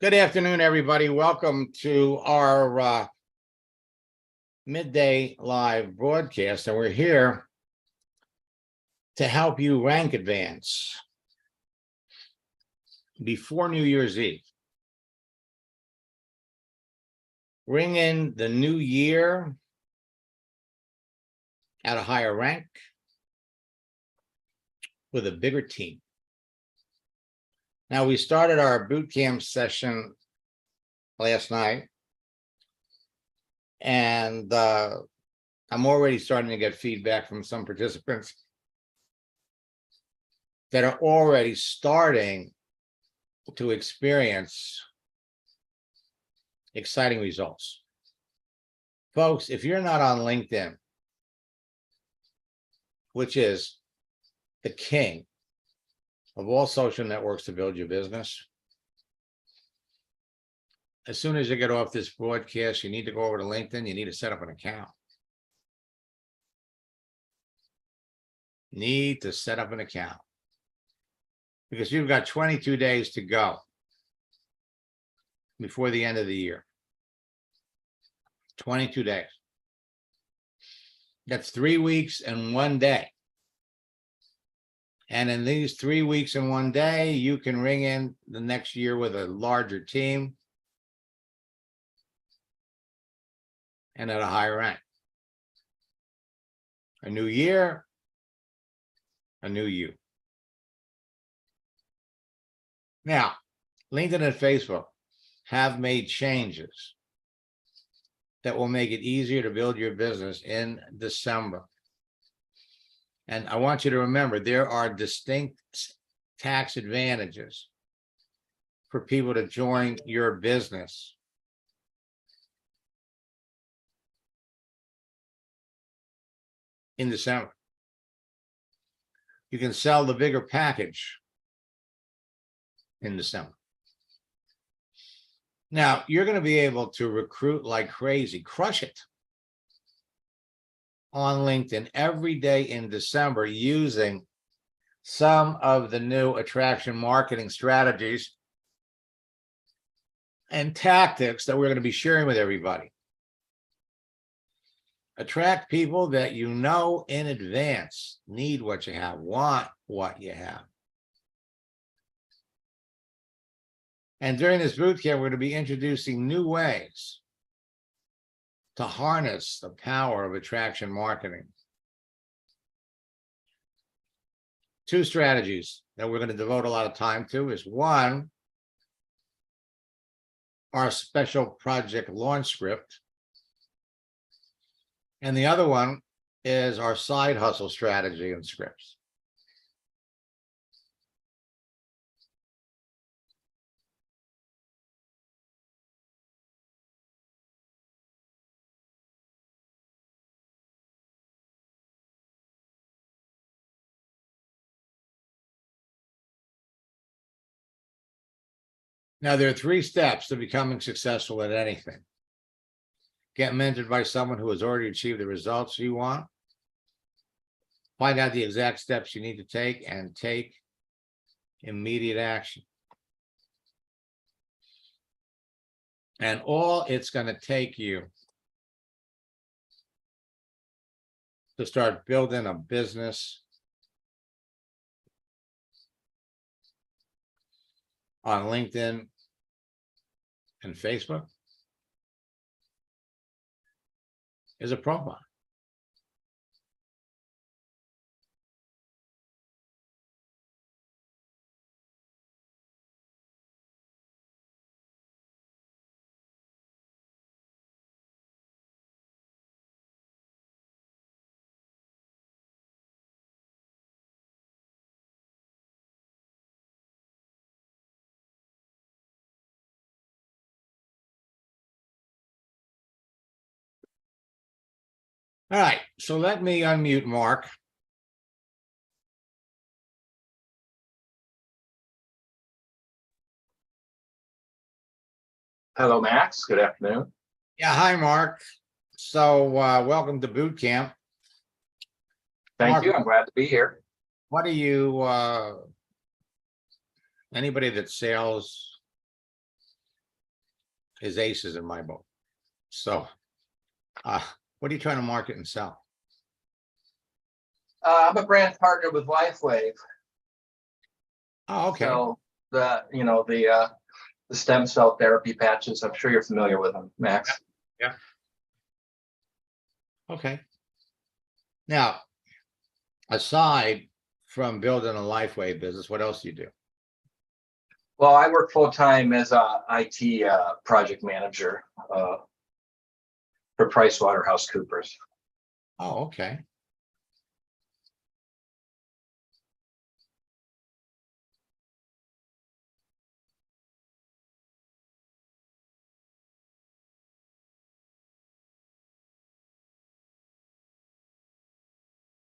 Good afternoon, everybody. Welcome to our midday live broadcast. And we're here to help you rank advance before New Year's Eve. Ring in the new year at a higher rank with a bigger team. Now, we started our boot camp session last night, and I'm already starting to get feedback from some participants that are already starting to experience exciting results. Folks, if you're not on LinkedIn, which is the king of all social networks to build your business, as soon as you get off this broadcast, you need to go over to LinkedIn. You need to set up an account. Need to set up an account because you've got 22 days to go before the end of the year. 22 days. That's 3 weeks and 1 day. And in these 3 weeks and 1 day, you can ring in the next year with a larger team and at a higher rank. A new year, a new you. Now, LinkedIn and Facebook have made changes that will make it easier to build your business in December. And I want you to remember, there are distinct tax advantages for people to join your business. In December, you can sell the bigger package in December. Now, you're going to be able to recruit like crazy, crush it on LinkedIn every day in December using some of the new attraction marketing strategies and tactics that we're going to be sharing with everybody. Attract people that you know in advance need what you have, want what you have. And during this boot camp, we're going to be introducing new ways to harness the power of attraction marketing. 2 strategies that we're going to devote a lot of time to is one, our special project launch script. And the other one is our side hustle strategy and scripts. Now, there are 3 steps to becoming successful at anything. Get mentored by someone who has already achieved the results you want. Find out the exact steps you need to take and take immediate action. And all it's going to take you to start building a business on LinkedIn and Facebook is a profile. All right, so let me unmute Mark. Hello, Max. Good afternoon. Yeah, hi, Mark. So welcome to boot camp. Thank Mark, you. I'm glad to be here. what do you, anybody that sells is aces in my book. So, what are you trying to market and sell? I'm a brand partner with LifeWave. Oh, okay, So the stem cell therapy patches, I'm sure you're familiar with them, Max. yeah. Okay. Now, aside from building a LifeWave business, what else do you do? Well, I work full time as a IT project manager for PricewaterhouseCoopers. Oh, okay.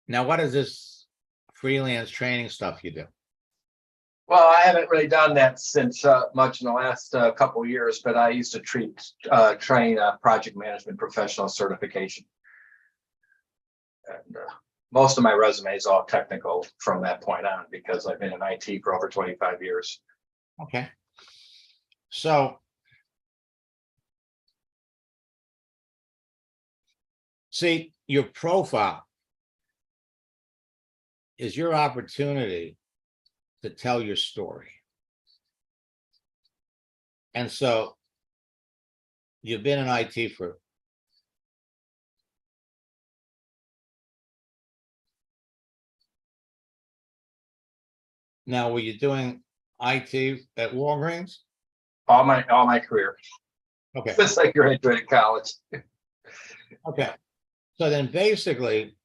Now, what is this freelance training stuff you do? Well, I haven't really done that since much in the last couple of years, but I used to train project management professional certification. And most of my resume is all technical from that point on because I've been in IT for over 25 years. Okay. So, see, your profile is your opportunity to tell your story. And so you've been in IT for now, were you doing IT at Walgreens? All my career, Okay, since I graduated college. okay. So then basically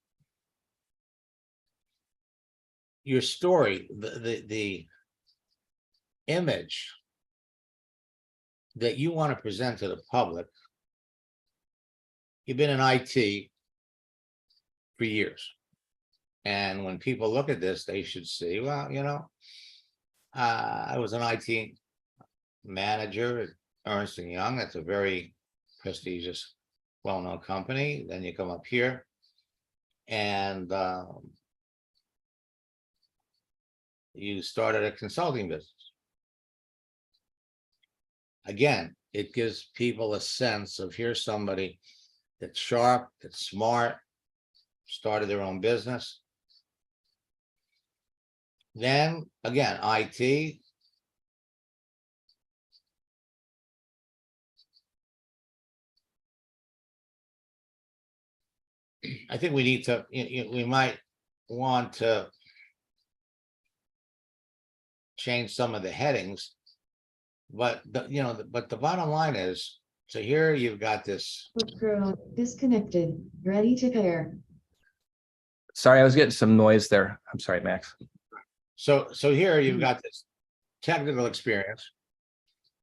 your story, the image that you want to present to the public, you've been in IT for years. And when people look at this, they should see, well, I was an IT manager at Ernst & Young. That's a very prestigious, well-known company. Then you come up here and you started a consulting business. Again, it gives people a sense of here's somebody that's sharp, that's smart, started their own business. Then again, IT. I think we need to, we might want to change some of the headings, but but the bottom line is, so here you've got this. Girl, disconnected, ready to pair. Sorry, I was getting some noise there. I'm sorry, Max. So here you've got this technical experience,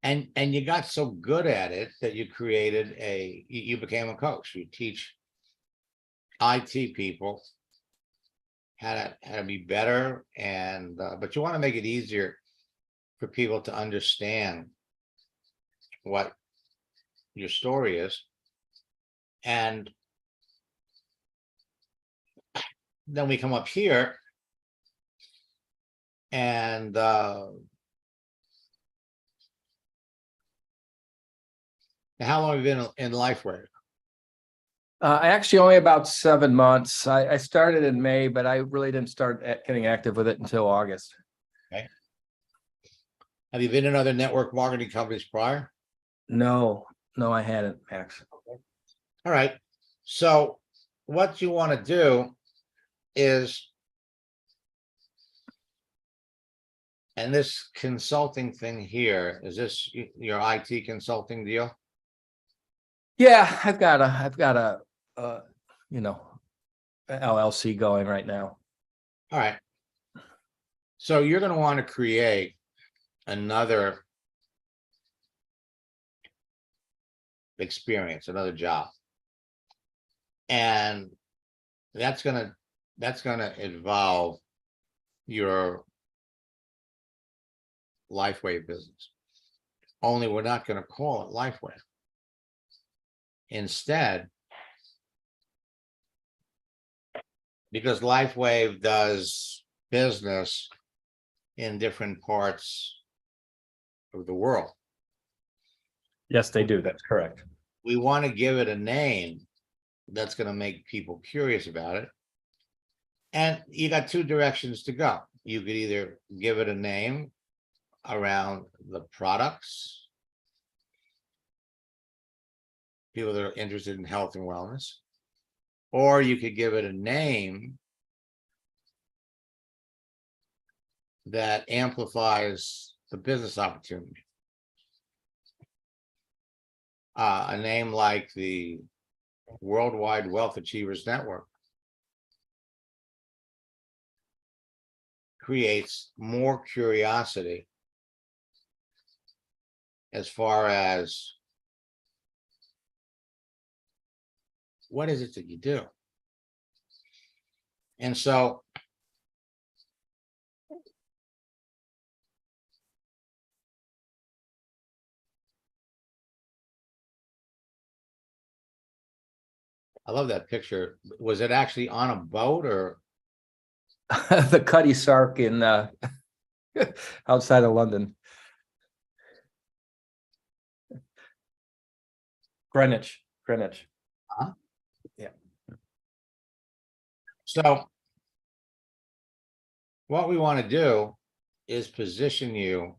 and you got so good at it that you created you became a coach. You teach IT people how to be better, and but you want to make it easier for people to understand what your story is. And then we come up here and how long have you been in LifeWave? Actually, only about 7 months. I started in May, but I really didn't start getting active with it until August. Okay. Have you been in other network marketing companies prior? No, I hadn't, Max. All right. So what you want to do is, and this consulting thing here, is this your IT consulting deal? Yeah, I've got a LLC going right now. All right. So you're going to want to create another experience, another job. And that's going to involve your LifeWave business. Only we're not going to call it LifeWave. Instead, because LifeWave does business in different parts of the world. Yes, they do. That's correct. We want to give it a name that's going to make people curious about it. And you got two directions to go. You could either give it a name around the products, people that are interested in health and wellness, or you could give it a name that amplifies the business opportunity. A name like the Worldwide Wealth Achievers Network creates more curiosity as far as what is it that you do? And so I love that picture. Was it actually on a boat or? The Cutty Sark in outside of London. Greenwich. So what we want to do is position you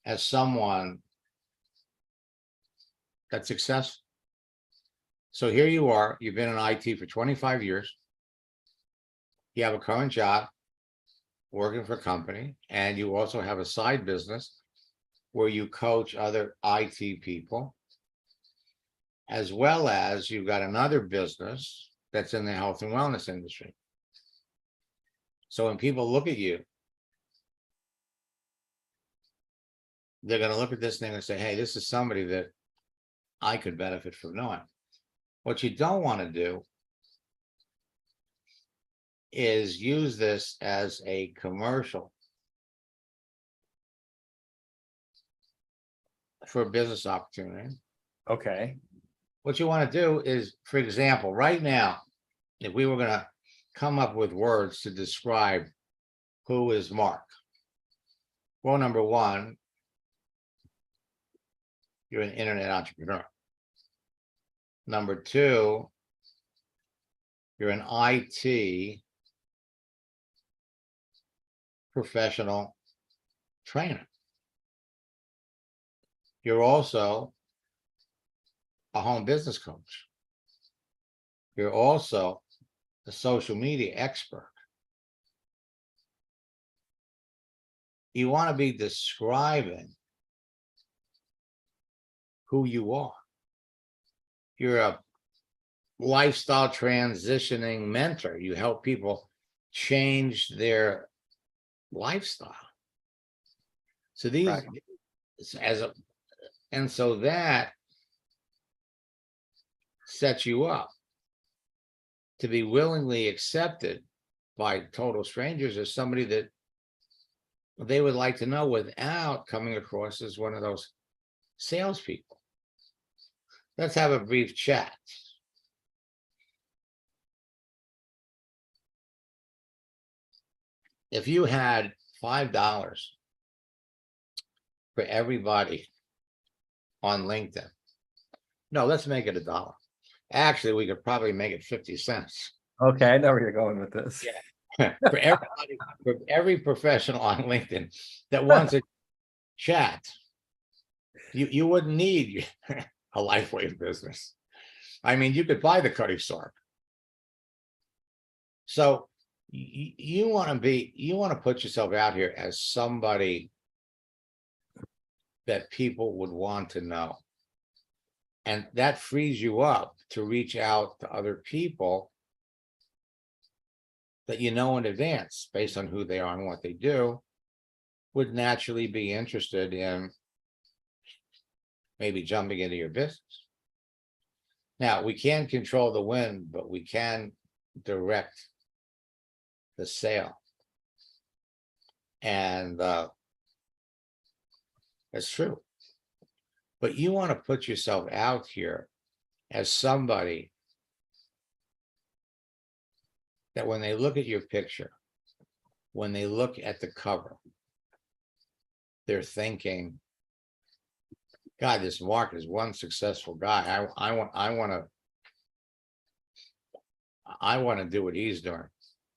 as someone that's successful. So here you are, you've been in IT for 25 years. You have a current job working for a company, and you also have a side business where you coach other IT people, as well as you've got another business that's in the health and wellness industry. So when people look at you, they're going to look at this thing and say, hey, this is somebody that I could benefit from knowing. What you don't want to do is use this as a commercial for a business opportunity. Okay. What you want to do is, for example, right now, if we were going to come up with words to describe who is Mark, well, number one, you're an internet entrepreneur. Number two, you're an IT professional trainer. You're also a home business coach. You're also a social media expert. You want to be describing who you are. You're a lifestyle transitioning mentor. You help people change their lifestyle. So these, Right. and so that sets you up to be willingly accepted by total strangers as somebody that they would like to know without coming across as one of those salespeople. Let's have a brief chat. If you had $5 for everybody on LinkedIn, no, let's make it $1. Actually, we could probably make it 50 cents. Okay, I know where you're going with this. Yeah. For everybody, for every professional on LinkedIn that wants to chat, you wouldn't need a LifeWave business. I mean, you could buy the Cutty Sark. So you want to put yourself out here as somebody that people would want to know. And that frees you up to reach out to other people that you know in advance, based on who they are and what they do, would naturally be interested in maybe jumping into your business. Now, we can't control the wind, but we can direct the sail. And that's true. But you want to put yourself out here as somebody that when they look at your picture, when they look at the cover, they're thinking, God, this Mark is one successful guy. I want to do what he's doing.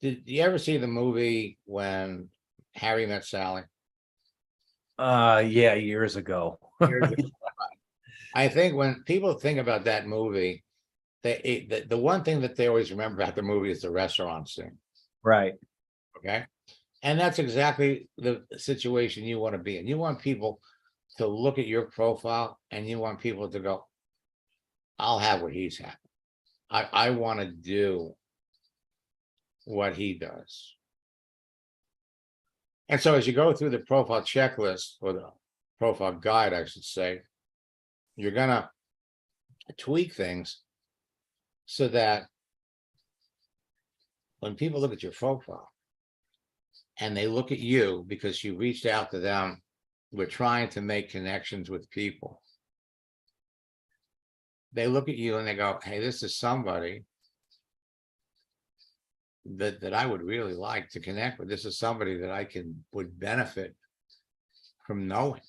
Did you ever see the movie When Harry Met Sally? Yeah, years ago. I think when people think about that movie, the one thing that they always remember about the movie is the restaurant scene. Right. Okay. And that's exactly the situation you want to be in. You want people to look at your profile and you want people to go, I'll have what he's had. I want to do what he does. And so as you go through the profile checklist, or the profile guide, I should say, you're gonna tweak things so that when people look at your profile and they look at you because you reached out to them, we're trying to make connections with people. They look at you and they go, hey, this is somebody that I would really like to connect with. This is somebody that I would benefit from knowing.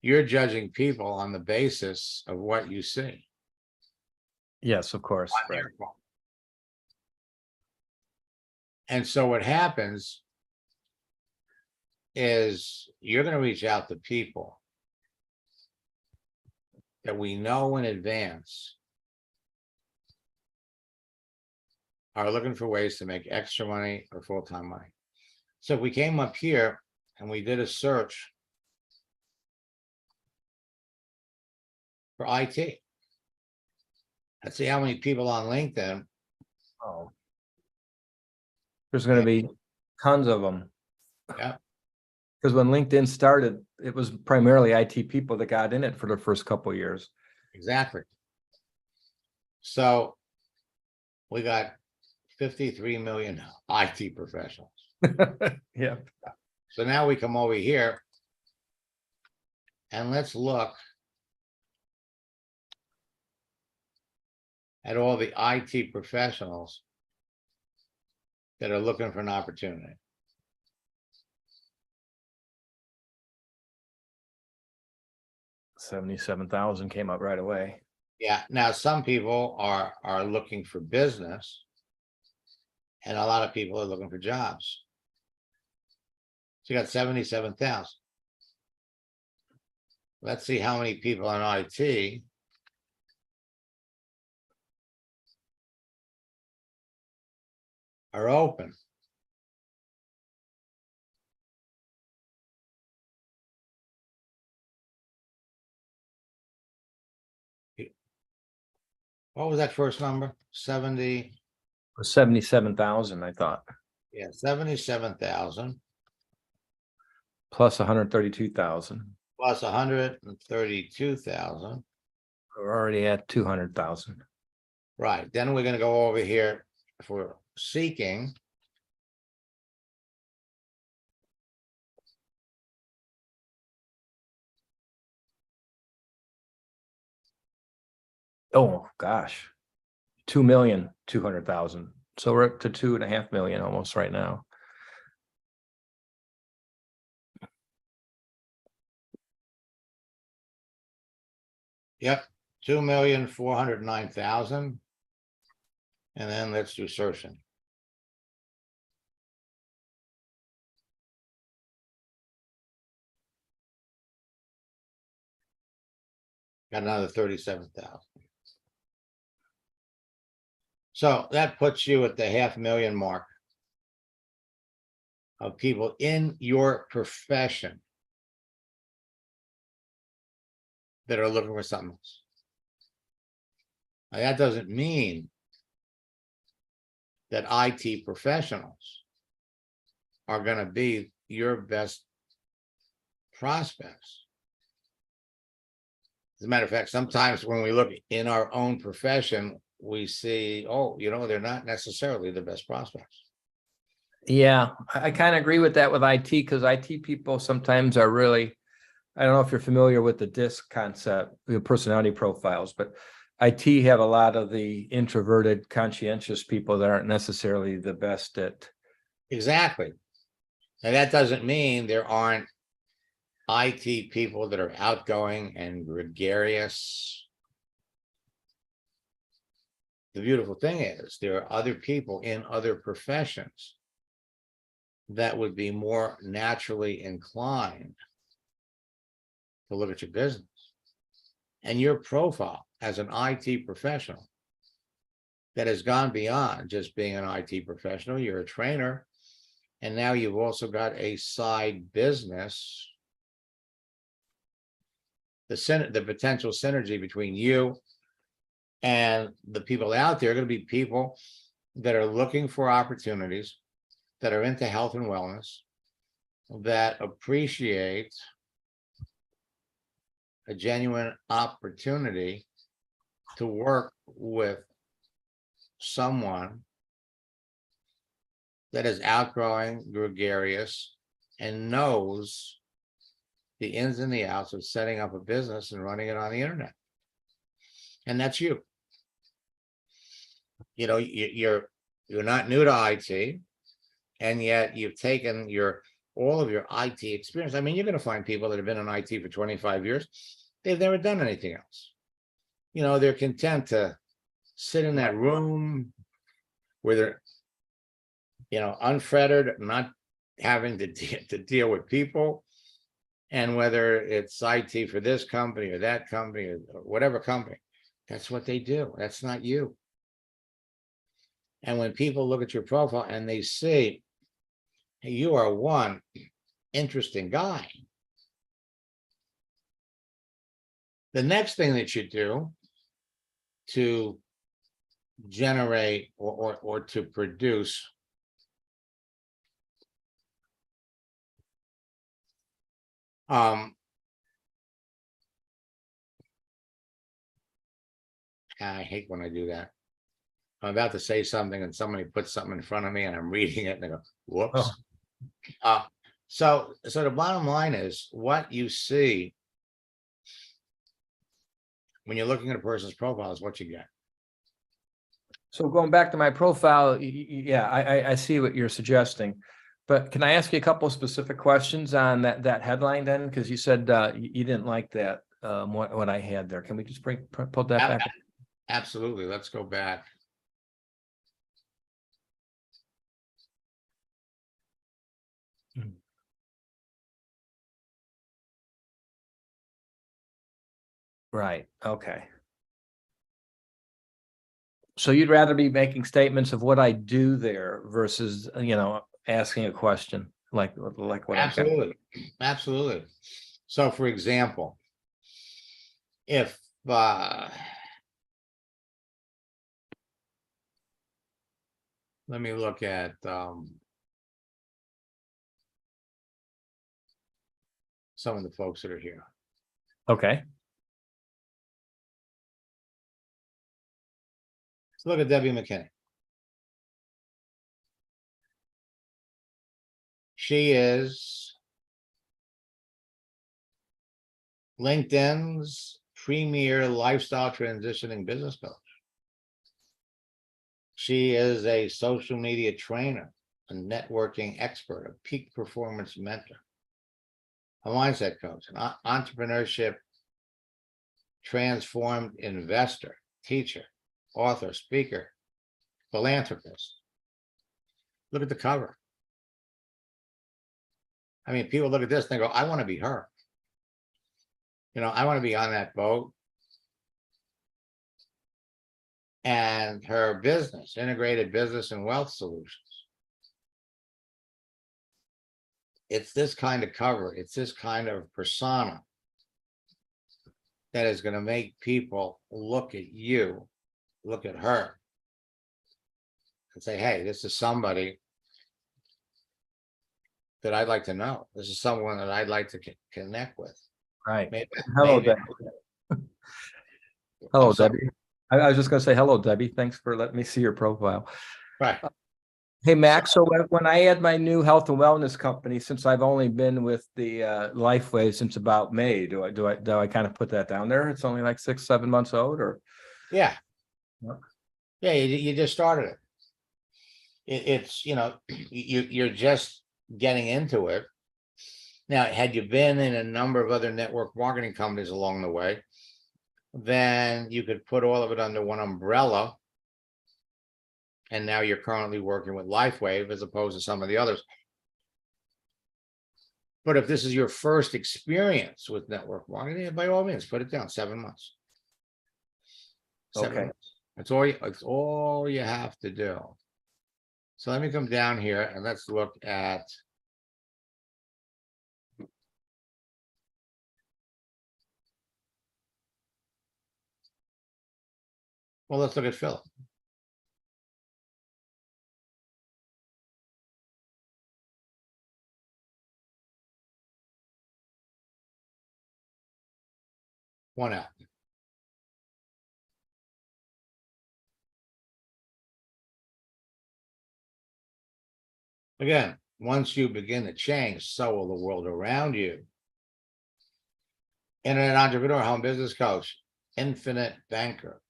You're judging people on the basis of what you see Yes, of course. on Right. their phone. And so what happens is you're going to reach out to people that we know in advance are looking for ways to make extra money or full-time money. So if we came up here and we did a search for IT, let's see how many people on LinkedIn. Oh. There's going to be tons of them. Yeah. Because when LinkedIn started, it was primarily IT people that got in it for the first couple of years. Exactly. So we got 53 million IT professionals. Yeah. So now we come over here and let's look at all the IT professionals that are looking for an opportunity. $77,000 came up right away. Yeah, now some people are looking for business and a lot of people are looking for jobs. So you got 77,000. Let's see how many people in IT are open. What was that first number? 70, Or 77,000, I thought, yeah, 77,000 plus 132,000. plus 132,000. We're already at 200,000. Right, then we're gonna go over here for seeking. Oh, gosh. 2,200,000. So we're up to 2.5 million almost right now. Yep, 2,409,000. And then let's do searching. Got another 37,000. So that puts you at the 500,000 mark of people in your profession that are looking for something else. Now, that doesn't mean that IT professionals are going to be your best prospects. As a matter of fact, sometimes when we look in our own profession, we see, oh, they're not necessarily the best prospects. Yeah, I kind of agree with that with IT, because IT people sometimes are really, I don't know if you're familiar with the DISC concept, the personality profiles, but IT have a lot of the introverted, conscientious people that aren't necessarily the best at. Exactly. And that doesn't mean there aren't IT people that are outgoing and gregarious. The beautiful thing is there are other people in other professions that would be more naturally inclined to look at your business. And your profile as an IT professional that has gone beyond just being an IT professional, you're a trainer, and now you've also got a side business. The potential synergy between you and the people out there are going to be people that are looking for opportunities, that are into health and wellness, that appreciate a genuine opportunity to work with someone that is outgoing, gregarious, and knows the ins and the outs of setting up a business and running it on the internet. And that's you. You know, you're not new to IT, and yet you've taken all of your IT experience. I mean, you're going to find people that have been in IT for 25 years. They've never done anything else. You know, they're content to sit in that room where they're, you know, unfettered, not having to deal with people. And whether it's IT for this company or that company or whatever company, that's what they do. That's not you. And when people look at your profile and they see, hey, you are one interesting guy. The next thing that you do to generate or to produce I hate when I do that. I'm about to say something and somebody puts something in front of me and I'm reading it and I go, whoops. So the bottom line is what you see when you're looking at a person's profile is what you get. So going back to my profile, yeah, I see what you're suggesting. But can I ask you a couple of specific questions on that headline then? Because you said you didn't like that, what I had there. Can we just pull that back? Absolutely. Let's go back. Right, okay. So you'd rather be making statements of what I do there versus, you know, asking a question like what I've got. Absolutely. Absolutely. So for example, if let me look at some of the folks that are here. Okay, Let's look at Debbie McKinney. She is LinkedIn's premier lifestyle transitioning business coach. She is a social media trainer, a networking expert, a peak performance mentor, a mindset coach, an entrepreneurship transformed investor, teacher, author, speaker, philanthropist. Look at the cover. I mean, people look at this and they go, I want to be her. You know, I want to be on that boat. And her business, integrated business and wealth solutions. It's this kind of cover. It's this kind of persona that is going to make people look at you, look at her, and say, hey, this is somebody that I'd like to know. This is someone that I'd like to connect with. right. Maybe, Hello, maybe- Debbie. Hello, I'm sorry. Debbie. I was just gonna say, hello, Debbie. Thanks for letting me see your profile. Right. Hey, Max, so when I add my new health and wellness company, since I've only been with the Lifeway since about May, do I kind of put that down there? It's only like 6-7 months old, or? Yeah. Yep. Yeah, you just started it. It's, you know, you're just getting into it. Now, had you been in a number of other network marketing companies along the way, then you could put all of it under one umbrella. And now you're currently working with LifeWave as opposed to some of the others. But if this is your first experience with network marketing, by all means, put it down 7 months. 7 Okay. months. It's all you have to do. So let me come down here and let's look at. Well, let's look at Philip. One out. Again, once you begin to change, so will the world around you. Internet entrepreneur, home business coach, infinite banker,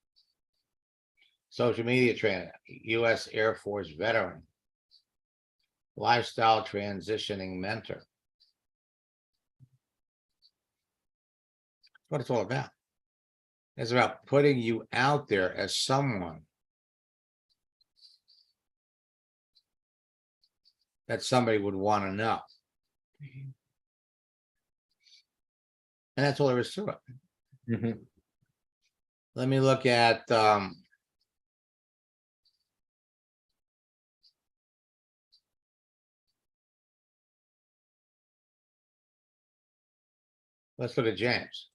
social media trainer, U.S. Air Force veteran, lifestyle transitioning mentor. That's what it's all about. It's about putting you out there as someone that somebody would want to know. And that's all there is to it. Mhm. Let me look at let's look at James.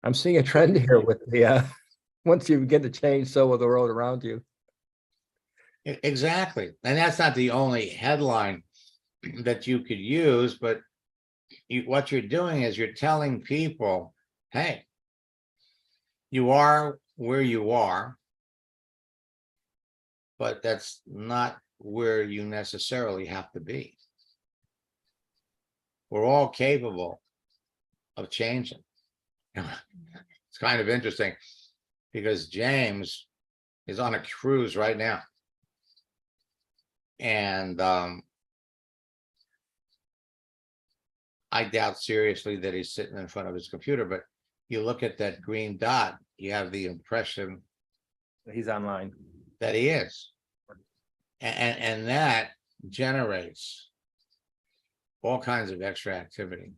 I'm seeing a trend here with the, once you begin to change, so will the world around you. Exactly. And that's not the only headline that you could use, but what you're doing is you're telling people, hey, you are where you are, but that's not where you necessarily have to be. We're all capable of changing. It's kind of interesting because James is on a cruise right now. And I doubt seriously that he's sitting in front of his computer, but you look at that green dot, you have the impression He's online. that he is. And that generates all kinds of extra activity.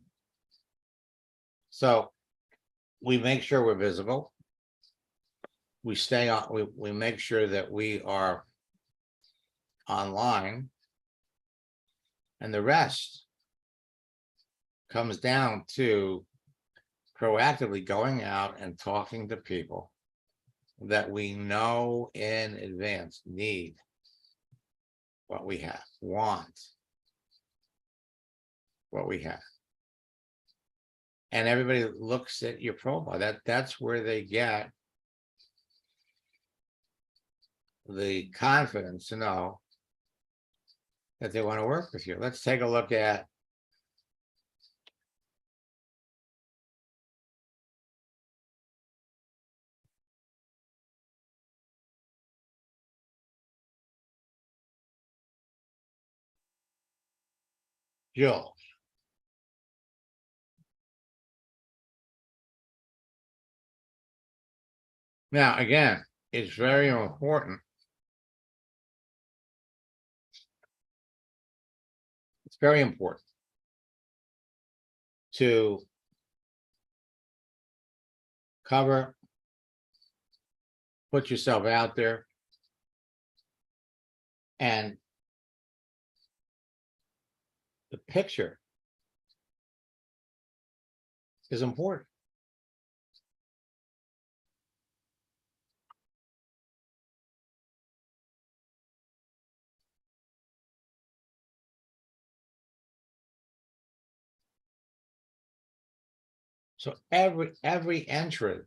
So we make sure we're visible. We stay on, we make sure that we are online. And the rest comes down to proactively going out and talking to people that we know in advance need what we have, want what we have. And everybody looks at your profile. That's where they get the confidence to know that they want to work with you. Let's take a look at Jill. Now, again, it's very important. It's very important to cover, put yourself out there, and the picture is important. So every entry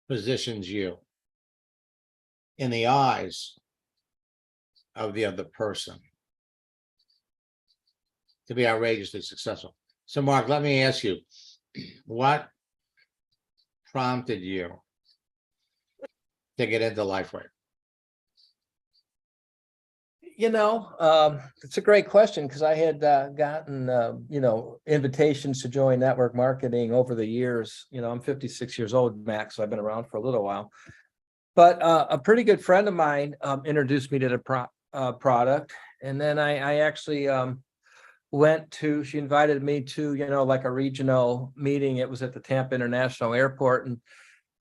positions you in the eyes of the other person to be outrageously successful. So Mark, let me ask you, what prompted you to get into LifeWay? It's a great question because I had gotten, invitations to join network marketing over the years. I'm 56 years old, Max, so I've been around for a little while. But a pretty good friend of mine introduced me to the product. And then I actually she invited me to, like a regional meeting. It was at the Tampa International Airport. And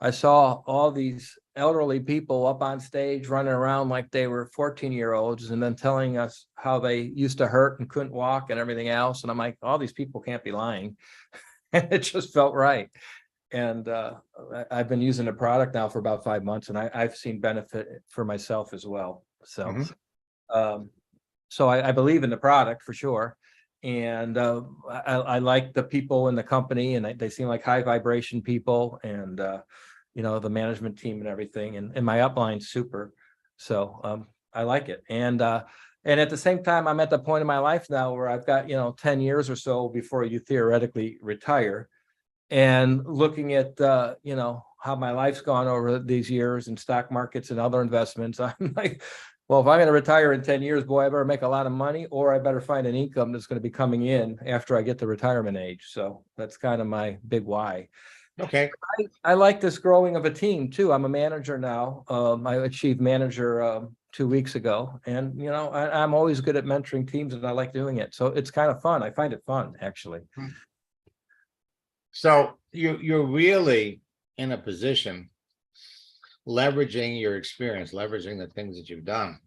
I saw all these elderly people up on stage running around like they were 14-year-olds and then telling us how they used to hurt and couldn't walk and everything else. And I'm like, all these people can't be lying. And it just felt right. And I've been using the product now for about 5 months, and I've seen benefit for myself as well. So, so I believe in the product for sure. And I like the people in the company, and they seem like high vibration people, and the management team and everything, and my upline's super. So I like it. And at the same time, I'm at the point in my life now where I've got 10 years or so before you theoretically retire. And looking at how my life's gone over these years in stock markets and other investments, I'm like, well, if I'm going to retire in 10 years, boy, I better make a lot of money, or I better find an income that's going to be coming in after I get to retirement age. So that's kind of my big why. Okay. I like this growing of a team too. I'm a manager now. I achieved manager 2 weeks ago, and I'm always good at mentoring teams, and I like doing it. So it's kind of fun. I find it fun, actually. So you're really in a position, leveraging your experience, leveraging the things that you've done.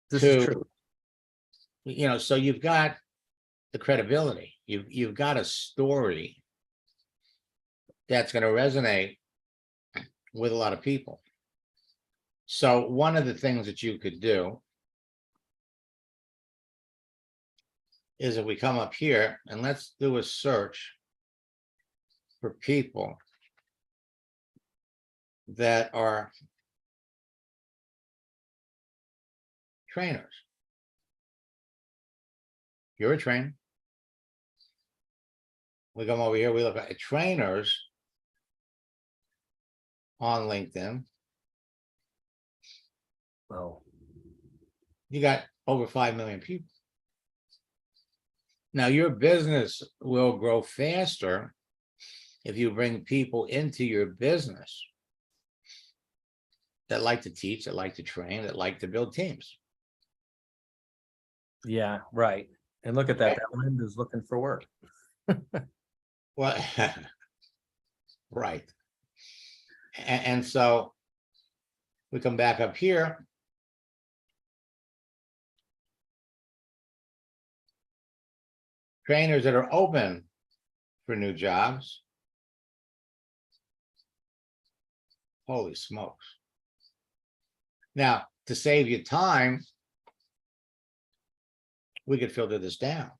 This is true. So you've got the credibility. You've got a story that's going to resonate with a lot of people. So one of the things that you could do is if we come up here and let's do a search for people that are trainers. You're a trainer. We come over here, we look at trainers on LinkedIn. Well, You got over 5 million people. Now your business will grow faster if you bring people into your business that like to teach, that like to train, that like to build teams. yeah, right. And look at that. That Linda's looking for work. Well, right. And so we come back up here. Trainers that are open for new jobs. Holy smokes. Now, to save you time, we could filter this down.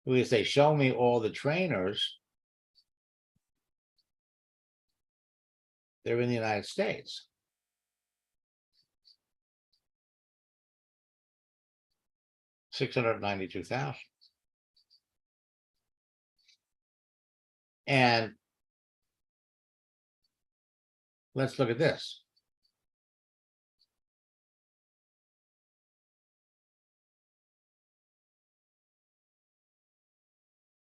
We could say, show me all the trainers that are in the United States. $692,000. And let's look at this.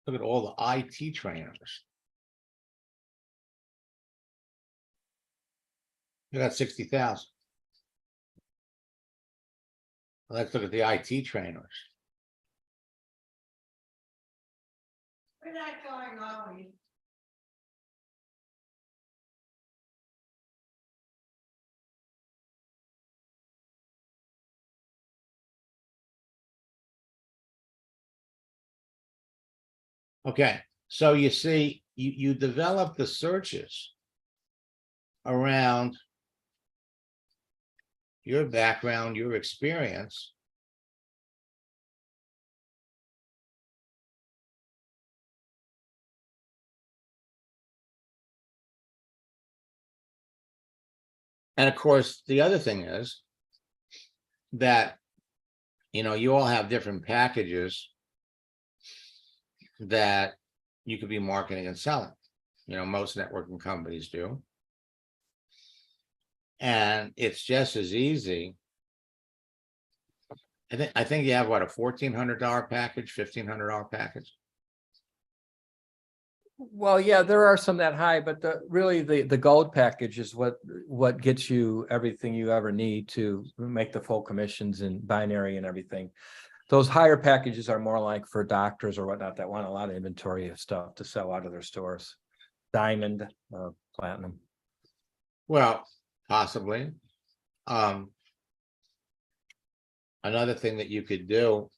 Look at all the IT trainers. You got 60,000. Let's look at the IT trainers. We're not going on. Okay, so you see, you develop the searches around your background, your experience. And of course, the other thing is that, you all have different packages that you could be marketing and selling. You know, most networking companies do. And it's just as easy. I think you have what, a $1,400 package, $1,500 package? Well, yeah, there are some that high, but really the gold package is what gets you everything you ever need to make the full commissions and binary and everything. Those higher packages are more like for doctors or whatnot that want a lot of inventory of stuff to sell out of their stores. Diamond, platinum. Well, possibly. Another thing that you could do,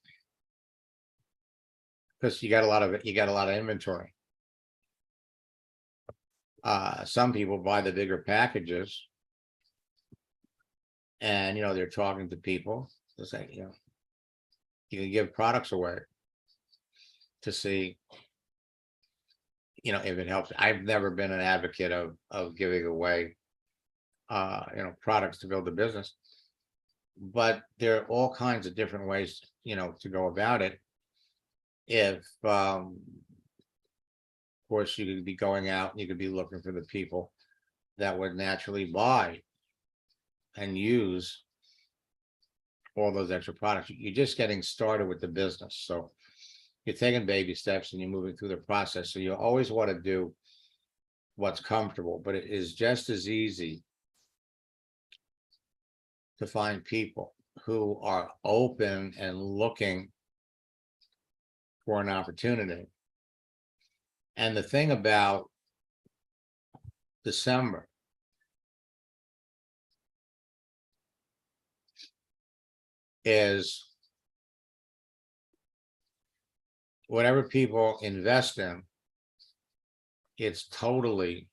because you got a lot of inventory. Some people buy the bigger packages. And, you know, they're talking to people, it's like, you know, you can give products away to see, you know, if it helps. I've never been an advocate of giving away, you know, products to build a business. But there are all kinds of different ways, you know, to go about it. If, of course, you could be going out and you could be looking for the people that would naturally buy and use all those extra products. You're just getting started with the business. So you're taking baby steps and you're moving through the process. So you always want to do what's comfortable, but it is just as easy to find people who are open and looking for an opportunity. And the thing about December is whatever people invest in, it's totally,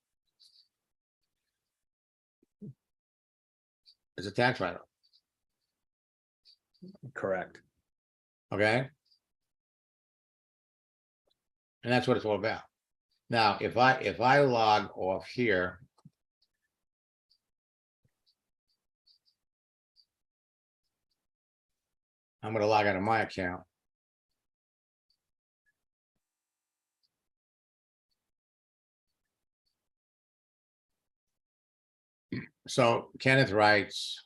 it's a tax write-off. Correct. Okay. And that's what it's all about. Now, if I log off here. I'm gonna log out of my account. So Kenneth writes.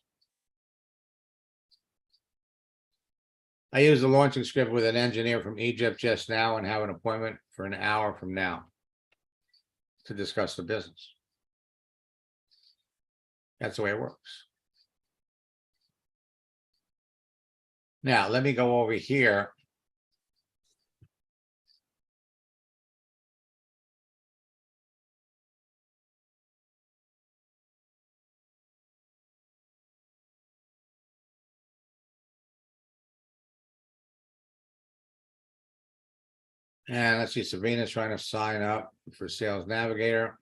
I used the launching script with an engineer from Egypt just now and have an appointment for an hour from now to discuss the business. That's the way it works. Now, let me go over here. And let's see, Sabrina's trying to sign up for Sales Navigator.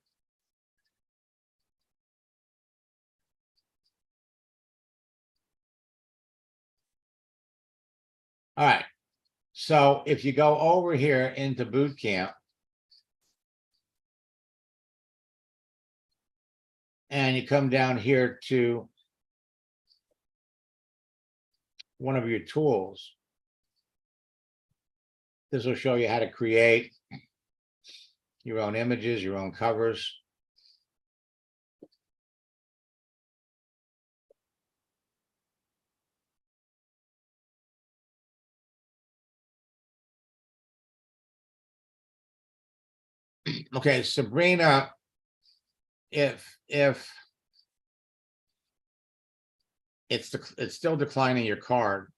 All right. So if you go over here into boot camp. And you come down here to one of your tools. This will show you how to create your own images, your own covers. Okay, Sabrina, if it's still declining your card,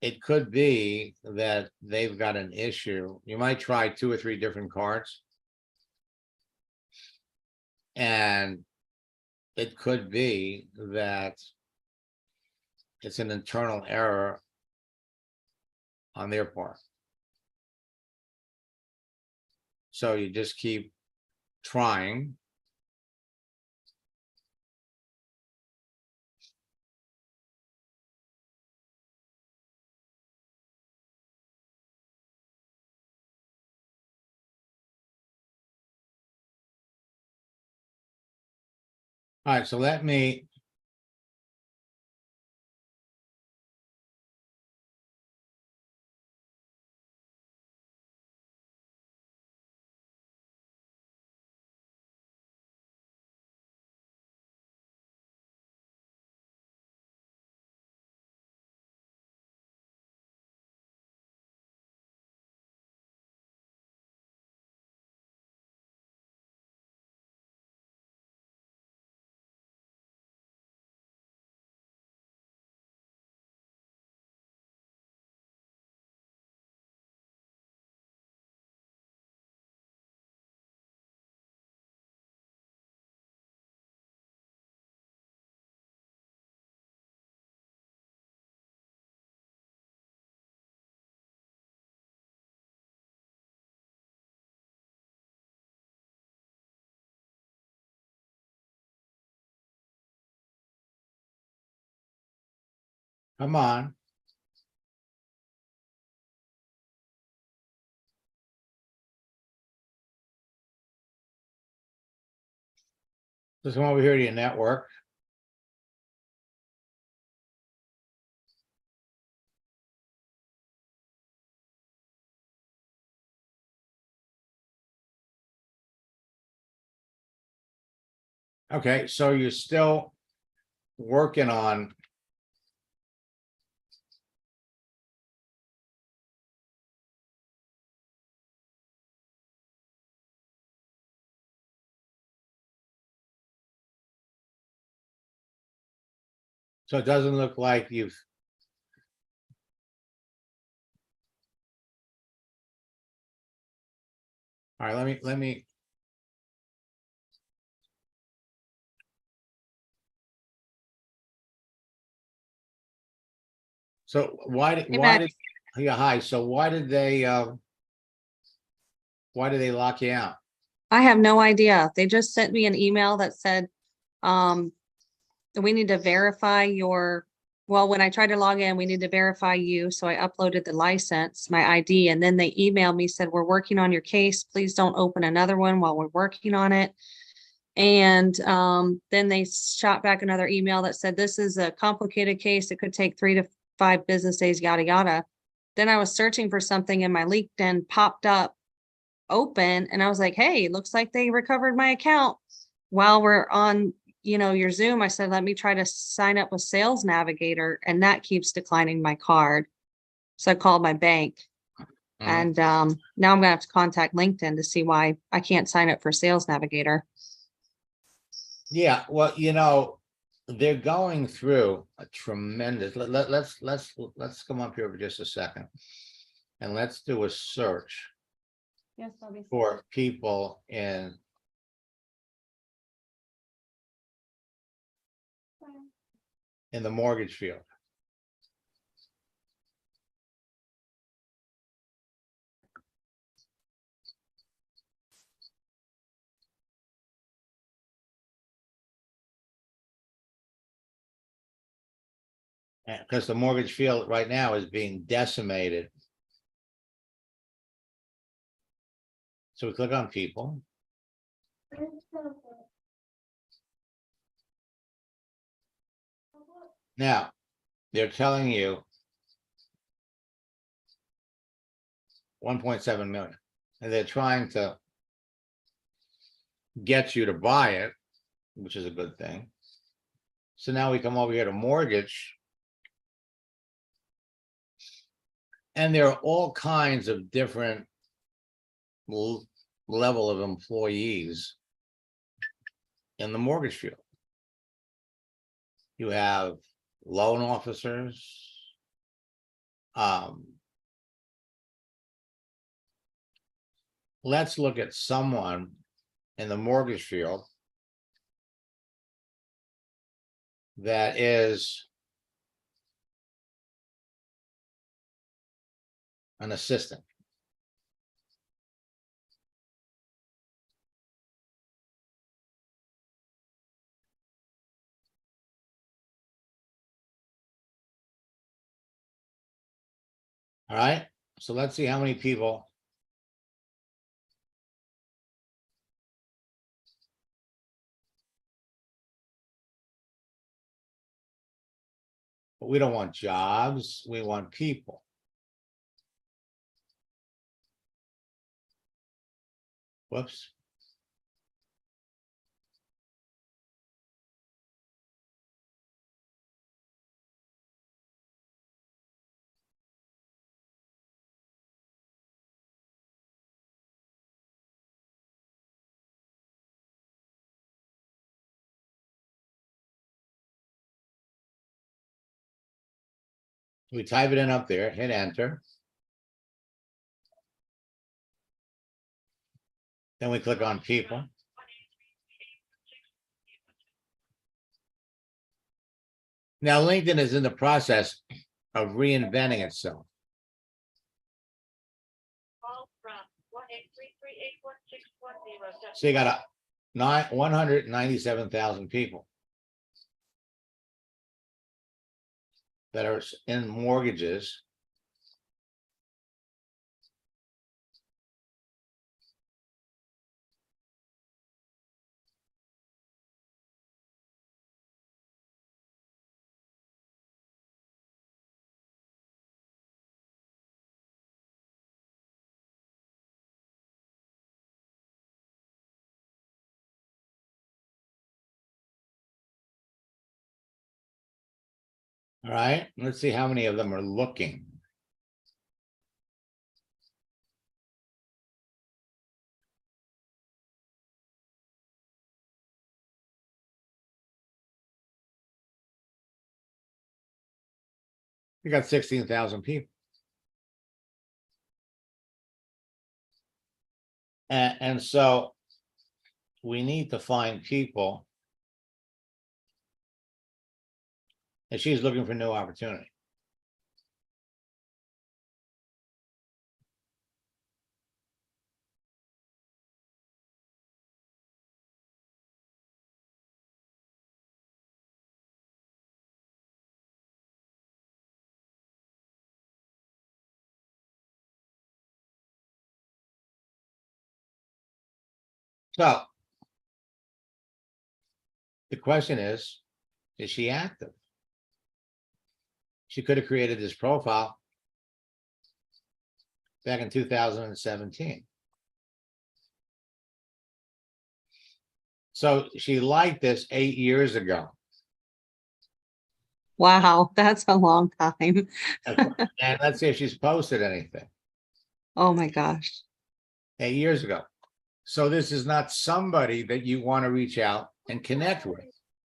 it could be that they've got an issue. You might try 2 or 3 different cards. And it could be that it's an internal error on their part. So you just keep trying. All right, so let me Come on. Just come over here to your network. Okay, so you're still working on. So it doesn't look like you've. All right, let me. So why did, yeah, hi, so why did they lock you out? I have no idea. They just sent me an email that said, we need to verify your, well, when I tried to log in, we need to verify you. So I uploaded the license, my ID, and then they emailed me, said, we're working on your case. Please don't open another one while we're working on it. And then they shot back another email that said, this is a complicated case. It could take 3 to 5 business days, yada, yada. Then I was searching for something and my LinkedIn popped up open and I was like, hey, looks like they recovered my account. While we're on, your Zoom, I said, let me try to sign up with Sales Navigator, and that keeps declining my card. So I called my bank. And now I'm gonna have to contact LinkedIn to see why I can't sign up for Sales Navigator. Yeah, well, they're going through a tremendous, let's come up here for just a second. And let's do a search Yes, for people in the mortgage field. Because the mortgage field right now is being decimated. So we click on people. Now, they're telling you 1.7 million, and they're trying to get you to buy it, which is a good thing. So now we come over here to mortgage. And there are all kinds of different level of employees in the mortgage field. You have loan officers. Let's look at someone in the mortgage field that is an assistant. All right, so let's see how many people. But we don't want jobs, we want people. Whoops. We type it in up there, hit enter. Then we click on people. Now LinkedIn is in the process of reinventing itself. So you got 197,000 people that are in mortgages. All right, let's see how many of them are looking. You got 16,000 people. And so we need to find people. And she's looking for new opportunity. So the question is she active? She could have created this profile back in 2017. So she liked this 8 years ago. Wow, that's a long time. And let's see if she's posted anything Oh my gosh. 8 years ago. So this is not somebody that you want to reach out and connect with.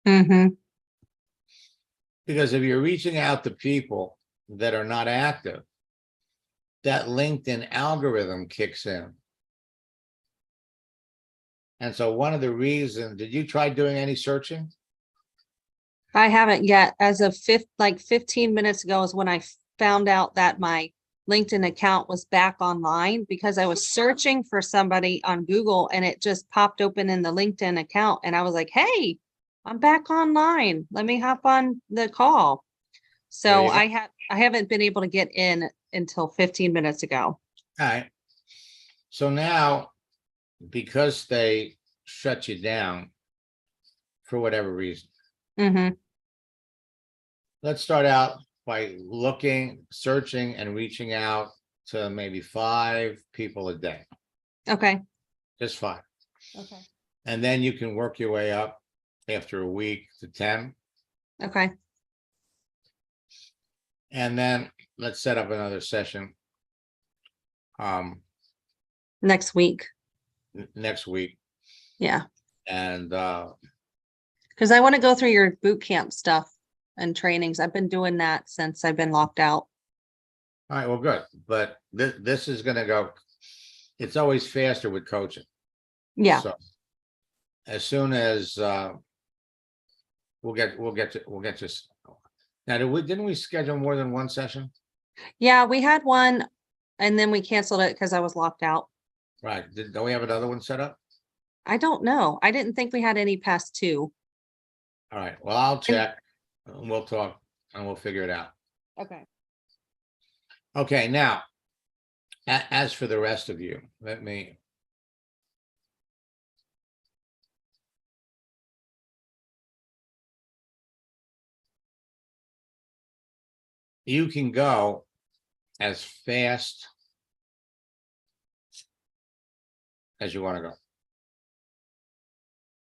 Mm-hmm. Because if you're reaching out to people that are not active, that LinkedIn algorithm kicks in. And so one of the reasons, did you try doing any searching? I haven't yet. As of 15 minutes ago is when I found out that my LinkedIn account was back online because I was searching for somebody on Google and it just popped open in the LinkedIn account. And I was like, hey, I'm back online. Let me hop on the call. There So you go. I haven't been able to get in until 15 minutes ago. All right. So now, because they shut you down for whatever reason, Mm-hmm. let's start out by looking, searching, and reaching out to maybe 5 people a day, Okay. just 5. Okay. And then you can work your way up after a week to 10. Okay. And then let's set up another session Next week. next week. Yeah. And Because I want to go through your boot camp stuff and trainings. I've been doing that since I've been locked out. all right, well, good. But this is gonna go, it's always faster with coaching. Yeah. So as soon as we'll get to. Now, didn't we schedule more than one session? Yeah, we had one and then we canceled it because I was locked out. Right, don't we have another one set up? I don't know. I didn't think we had any past 2. All right, well, I'll check, and we'll talk, and we'll figure it out. Okay. Okay, now, as for the rest of you, let me. You can go as fast as you want to go. Let's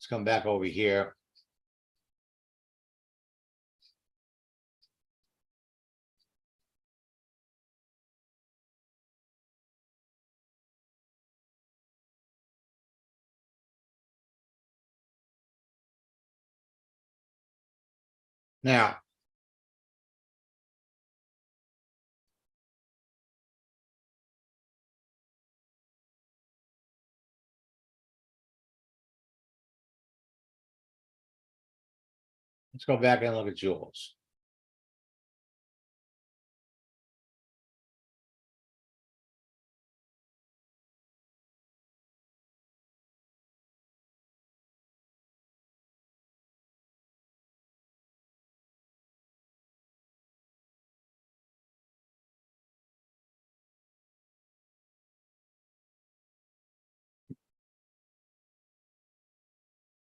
come back over here. Now, let's go back and look at Jules.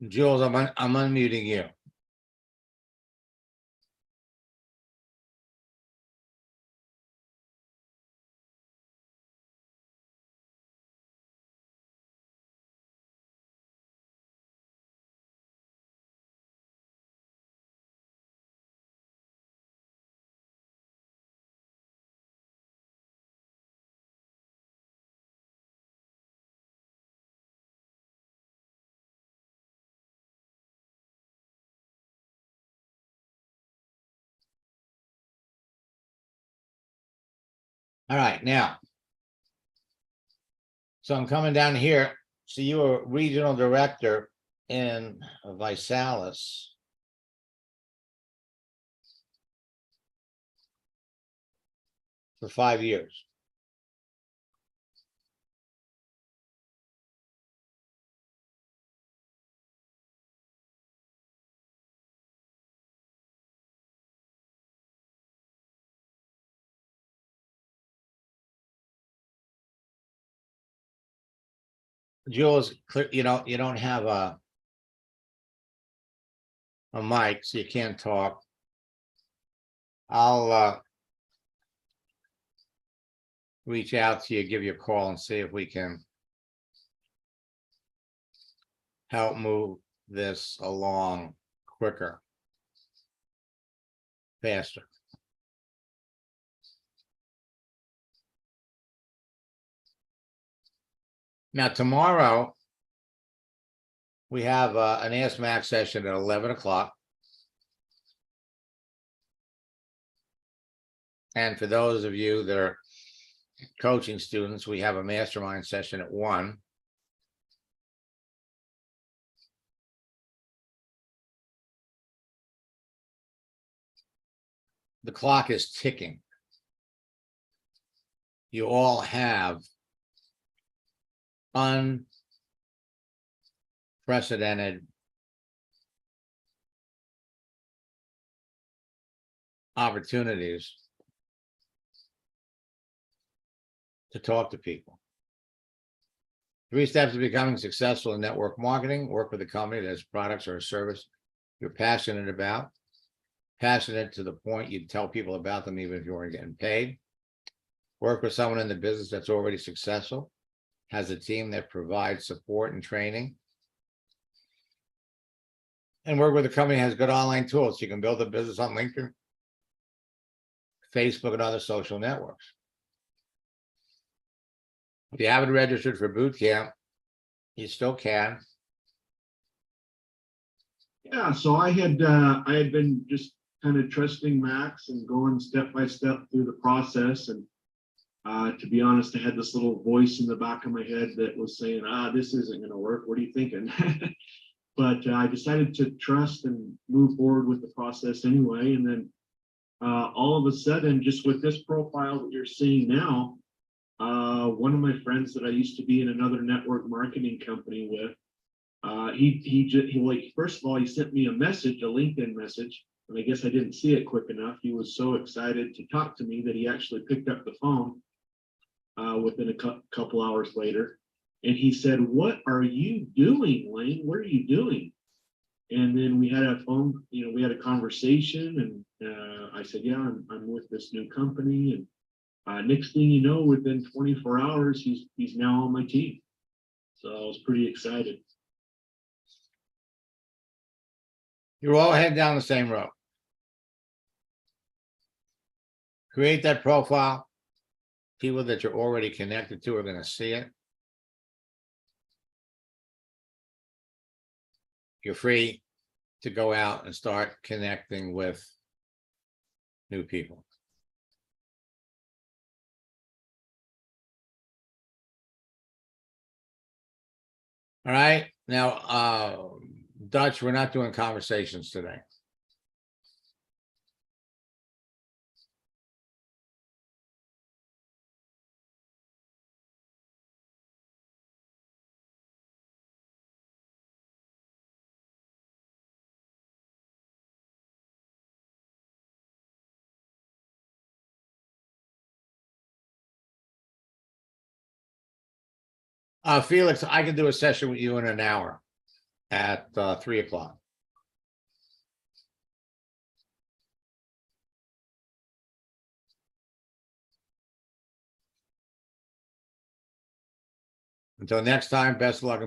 Jules, I'm unmuting you. All right, now. So I'm coming down here. So you were regional director in Visalis. For 5 years. Jules, clear, you don't have a mic, so you can't talk. I'll reach out to you, give you a call and see if we can help move this along quicker, faster. Now, tomorrow, we have an Ask Max session at 11 o'clock. And for those of you that are coaching students, we have a mastermind session at 1. The clock is ticking. You all have unprecedented opportunities to talk to people. 3 steps to becoming successful in network marketing: work with a company that has products or a service you're passionate about. Passionate to the point you'd tell people about them even if you weren't getting paid. Work with someone in the business that's already successful, has a team that provides support and training. And work with a company that has good online tools. You can build a business on LinkedIn, Facebook, and other social networks. If you haven't registered for boot camp, you still can. Yeah, so I had been just kind of trusting Max and going step by step through the process. And to be honest, I had this little voice in the back of my head that was saying, this isn't going to work. What are you thinking? But I decided to trust and move forward with the process anyway. And then all of a sudden, just with this profile that you're seeing now, one of my friends that I used to be in another network marketing company with, first of all, he sent me a message, a LinkedIn message, and I guess I didn't see it quick enough. He was so excited to talk to me that he actually picked up the phone within a couple hours later. And he said, "What are you doing, Lane? What are you doing?" And then we had we had a conversation, and I said, "Yeah, I'm with this new company." And next thing you know, within 24 hours, he's now on my team. So I was pretty excited. You're all heading down the same road. Create that profile. People that you're already connected to are going to see it. You're free to go out and start connecting with new people. All right. Now, Dutch, we're not doing conversations today. Felix, I can do a session with you in an hour. at 3 o'clock. Until next time, best of luck and